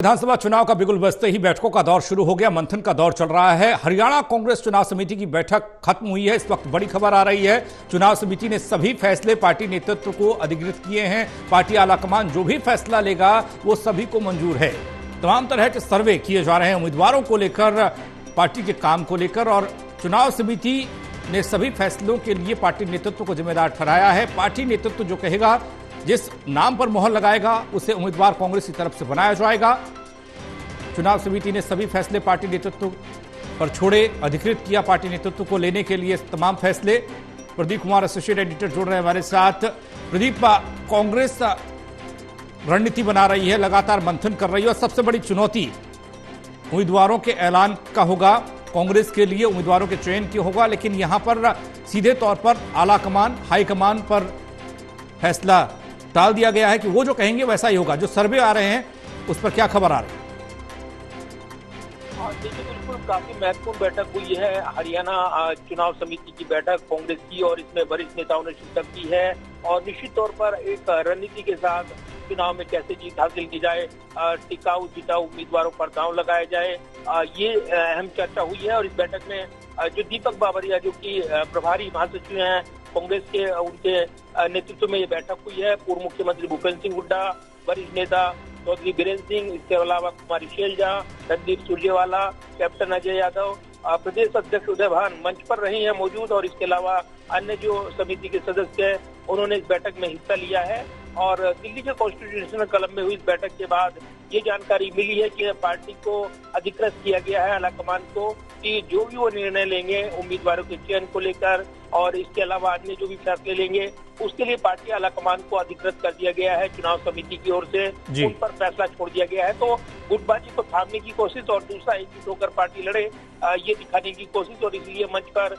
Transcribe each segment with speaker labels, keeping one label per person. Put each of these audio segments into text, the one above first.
Speaker 1: विधानसभा चुनाव का बिगुल बजते ही बैठकों का दौर शुरू हो गया। मंथन का दौर चल रहा है। हरियाणा कांग्रेस चुनाव समिति की बैठक खत्म हुई है। इस वक्त बड़ी खबर आ रही है, चुनाव समिति ने सभी फैसले पार्टी नेतृत्व को अधिकृत किए हैं। पार्टी आलाकमान जो भी फैसला लेगा वो सभी को मंजूर है। तमाम तरह के सर्वे किए जा रहे हैं उम्मीदवारों को लेकर, पार्टी के काम को लेकर, और चुनाव समिति ने सभी फैसलों के लिए पार्टी नेतृत्व को जिम्मेदार ठहराया है। पार्टी नेतृत्व जो कहेगा, जिस नाम पर मोहर लगाएगा, उसे उम्मीदवार कांग्रेस की तरफ से बनाया जाएगा। चुनाव समिति ने सभी फैसले पार्टी नेतृत्व पर छोड़े, अधिकृत किया पार्टी नेतृत्व को लेने के लिए तमाम फैसले। प्रदीप कुमार एसोसिएट एडिटर जुड़ रहे हैं हमारे साथ। प्रदीप, कांग्रेस रणनीति बना रही है, लगातार मंथन कर रही है, और सबसे बड़ी चुनौती उम्मीदवारों के ऐलान का होगा। कांग्रेस के लिए उम्मीदवारों के चयन की होगा, लेकिन यहां पर सीधे तौर पर आलाकमान, हाईकमान पर फैसला टाल दिया गया है कि वो जो कहेंगे वैसा ही होगा। जो सर्वे आ रहे हैं उस पर क्या खबर आ रही है?
Speaker 2: देखिए, बिल्कुल काफी महत्वपूर्ण बैठक हुई है। हरियाणा चुनाव समिति की बैठक कांग्रेस की, और इसमें वरिष्ठ नेताओं ने शिरकत की है। और निश्चित तौर पर एक रणनीति के साथ चुनाव में कैसे जीत हासिल की जाए, टिकाऊ जिताऊ उम्मीदवारों पर दांव लगाया जाए, ये अहम चर्चा हुई है। और इस बैठक में जो दीपक बाबरिया, जो कि प्रभारी महासचिव हैं कांग्रेस के, उनके नेतृत्व में ये बैठक हुई है। पूर्व मुख्यमंत्री भूपेंद्र सिंह हुड्डा, वरिष्ठ नेता चौधरी बीरेन्द्र सिंह, इसके अलावा कुमारी शैलजा, रणदीप सुरजेवाला, कैप्टन अजय यादव, प्रदेश अध्यक्ष उदय भान मंच पर रही हैं मौजूद, और इसके अलावा अन्य जो समिति के सदस्य हैं उन्होंने इस बैठक में हिस्सा लिया है। और दिल्ली के कॉन्स्टिट्यूशनल क्लब में हुई इस बैठक के बाद ये जानकारी मिली है कि पार्टी को अधिकृत किया गया है, आलाकमान को, कि जो भी वो निर्णय लेंगे उम्मीदवारों के चयन को लेकर, और इसके अलावा अन्य जो भी फैसले लेंगे उसके लिए पार्टी आलाकमान को अधिकृत कर दिया गया है चुनाव समिति की ओर से। उन पर फैसला छोड़ दिया गया है। तो गुटबाजी को थामने की कोशिश और दूसरा एकजुट होकर पार्टी लड़े, ये दिखाने की कोशिश। और इसलिए मंच पर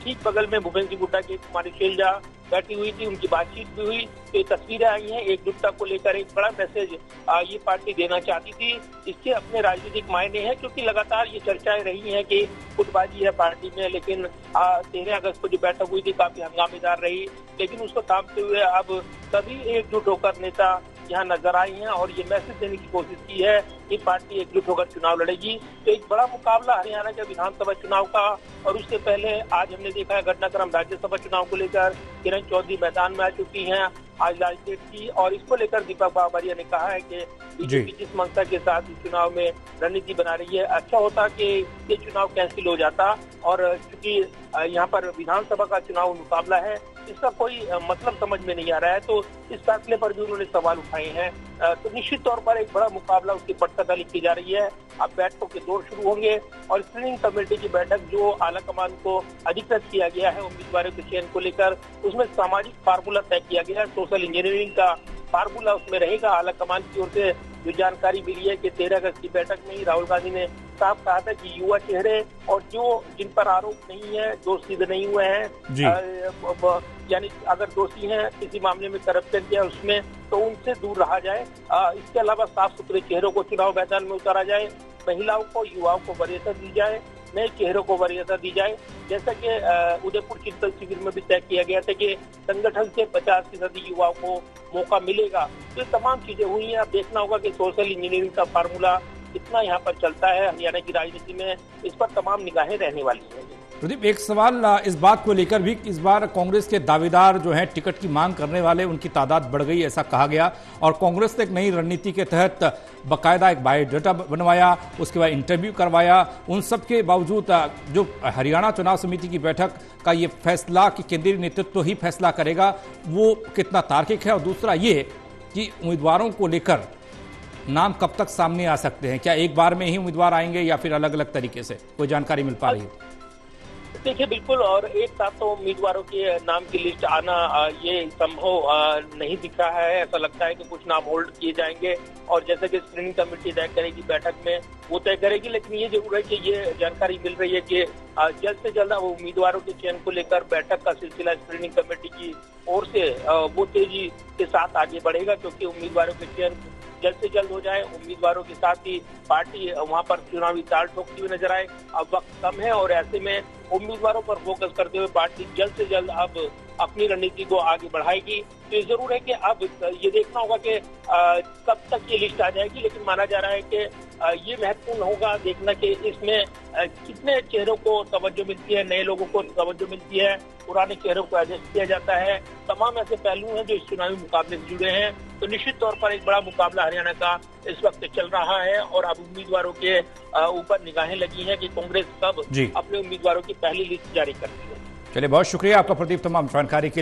Speaker 2: ठीक बगल में भूपेंद्र सिंह हुड्डा की कुमारी शैलजा बैठी हुई थी, उनकी बातचीत भी हुई। तो ये तस्वीरें आई हैं, एकजुटता को लेकर एक बड़ा मैसेज ये पार्टी देना चाहती थी। इसके अपने राजनीतिक मायने हैं, क्योंकि लगातार ये चर्चाएं रही हैं कि गुटबाजी है पार्टी में। लेकिन 13 अगस्त को जो बैठक हुई थी काफी हंगामेदार रही, लेकिन उसको थामते हुए अब सभी एकजुट होकर नेता यहाँ नजर आए हैं और ये मैसेज देने की कोशिश की है कि पार्टी एकजुट होकर चुनाव लड़ेगी। तो एक बड़ा मुकाबला हरियाणा के विधानसभा चुनाव का, और उससे पहले आज हमने देखा है घटनाक्रम राज्यसभा चुनाव को लेकर किरण चौधरी मैदान में आ चुकी हैं आज लालटेट की, और इसको लेकर दीपक बाबरिया ने कहा है कि बीजेपी जिस मंशा के साथ इस चुनाव में रणनीति बना रही है, अच्छा होता कि ये चुनाव कैंसिल हो जाता। और चूंकि यहाँ पर विधानसभा का चुनाव मुकाबला है, इसका कोई मतलब समझ में नहीं आ रहा है, तो इस फैसले पर भी उन्होंने सवाल उठाए हैं। तो निश्चित तौर पर एक बड़ा मुकाबला उसकी पटकथा लिखी जा रही है। अब बैठकों के दौर शुरू होंगे, और स्क्रीनिंग कमेटी की बैठक जो आलाकमान को अधिकृत किया गया है उम्मीदवारों के चयन को लेकर, उसमें सामाजिक फार्मूला तय किया गया है। सोशल इंजीनियरिंग का फार्मूला उसमें रहेगा। आलाकमान की ओर से जो जानकारी मिली है कि 13 अगस्त की बैठक में ही राहुल गांधी ने साफ कहा था कि युवा चेहरे और जो जिन पर आरोप नहीं है, दोष सिद्ध नहीं हुए हैं, यानी अगर दोषी हैं किसी मामले में करप्शन किया उसमें, तो उनसे दूर रहा जाए। इसके अलावा साफ सुथरे चेहरों को चुनाव मैदान में उतारा जाए, महिलाओं को, युवाओं को वरीयता दी जाए, नए चेहरों को वरीयता दी जाए। जैसा कि उदयपुर चिंतन शिविर में भी तय किया गया था कि संगठन से 50% युवाओं को मौका मिलेगा। तो ये तमाम चीजें हुई हैं। अब देखना होगा कि सोशल इंजीनियरिंग का फार्मूला कितना यहाँ पर चलता है हरियाणा की राजनीति में, इस पर तमाम निगाहें रहने वाली हैं।
Speaker 1: प्रदीप, एक सवाल इस बात को लेकर भी, इस बार कांग्रेस के दावेदार जो हैं, टिकट की मांग करने वाले, उनकी तादाद बढ़ गई ऐसा कहा गया, और कांग्रेस ने एक नई रणनीति के तहत बाकायदा एक बायोडाटा बनवाया, उसके बाद इंटरव्यू करवाया। उन सब के बावजूद जो हरियाणा चुनाव समिति की बैठक का ये फैसला कि केंद्रीय नेतृत्व ही फैसला करेगा, वो कितना तार्किक है? और दूसरा ये कि उम्मीदवारों को लेकर नाम कब तक सामने आ सकते हैं? क्या एक बार में ही उम्मीदवार आएंगे या फिर अलग अलग तरीके से? कोई जानकारी मिल पा रही है?
Speaker 2: देखिए, बिल्कुल, और एक साथ तो उम्मीदवारों के नाम की लिस्ट आना ये संभव नहीं दिख रहा है। ऐसा लगता है कि कुछ नाम होल्ड किए जाएंगे, और जैसे कि स्क्रीनिंग कमेटी तय करेगी बैठक में वो तय करेगी। लेकिन ये जरूर है कि ये जानकारी मिल रही है कि जल्द से जल्द अब उम्मीदवारों के चयन को लेकर बैठक का सिलसिला स्क्रीनिंग कमेटी की ओर से वो तेजी के साथ आगे बढ़ेगा, क्योंकि उम्मीदवारों के चयन जल्द से जल्द हो जाए। उम्मीदवारों के साथ ही पार्टी वहां पर चुनावी ताल ठोकती हुई नजर आए। अब वक्त कम है, और ऐसे में उम्मीदवारों पर फोकस करते हुए पार्टी जल्द से जल्द अब अपनी रणनीति को आगे बढ़ाएगी। तो ये जरूर है कि अब ये देखना होगा कि कब तक ये लिस्ट आ जाएगी, लेकिन माना जा रहा है कि ये महत्वपूर्ण होगा देखना कि इसमें कितने चेहरों को तवज्जो मिलती है, नए लोगों को तवज्जो मिलती है, पुराने चेहरों को एडजस्ट किया जाता है। तमाम ऐसे पहलू हैं जो इस चुनावी मुकाबले से जुड़े हैं। तो निश्चित तौर पर एक बड़ा मुकाबला हरियाणा का इस वक्त चल रहा है और अब उम्मीदवारों के ऊपर निगाहें लगी हैं कि कांग्रेस कब अपने उम्मीदवारों की पहली लिस्ट जारी करती है।
Speaker 1: चलिए, बहुत शुक्रिया आपका प्रदीप तमाम जानकारी के